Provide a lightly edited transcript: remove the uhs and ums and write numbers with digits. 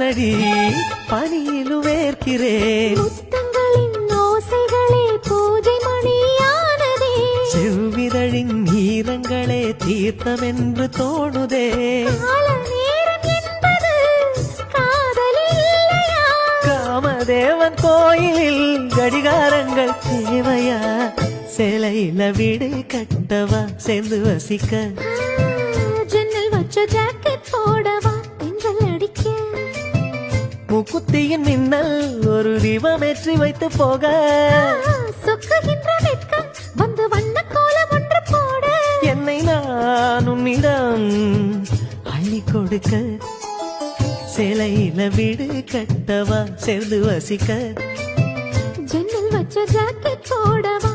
தானடி பனியிலும் வேர்க்கிறேன். முத்தங்களின் ஓசைகளே பூஜை மணியானதே. செவ்விதழின் ஈரங்களே தீர்த்தமென்று தோணுதே. கால நேரம் என்பது காதலில் இல்லையா? காமதேவன் கோயிலில் கடிகாரங்கள் தேவையா? சேலையில வீடு கட்டவா சேர்ந்து வசிக்க? ஜன்னல் வச்ச ஜாக்கெட் போடவா தென்றல் அடிக்க? முக்குத்தியின் மின்னல் ஒரு தீபமேற்றி வைத்து போக. சொக்குகின்ற வெட்கம் வந்து வண்ண கோலம் ஒன்று போட. என்னை நான் உன்னிடம் அள்ளி கொடுக்க. சேலையில வீடு கட்டவா சேர்ந்து வசிக்க? ஜன்னல் வச்ச ஜாக்கெட் போடவா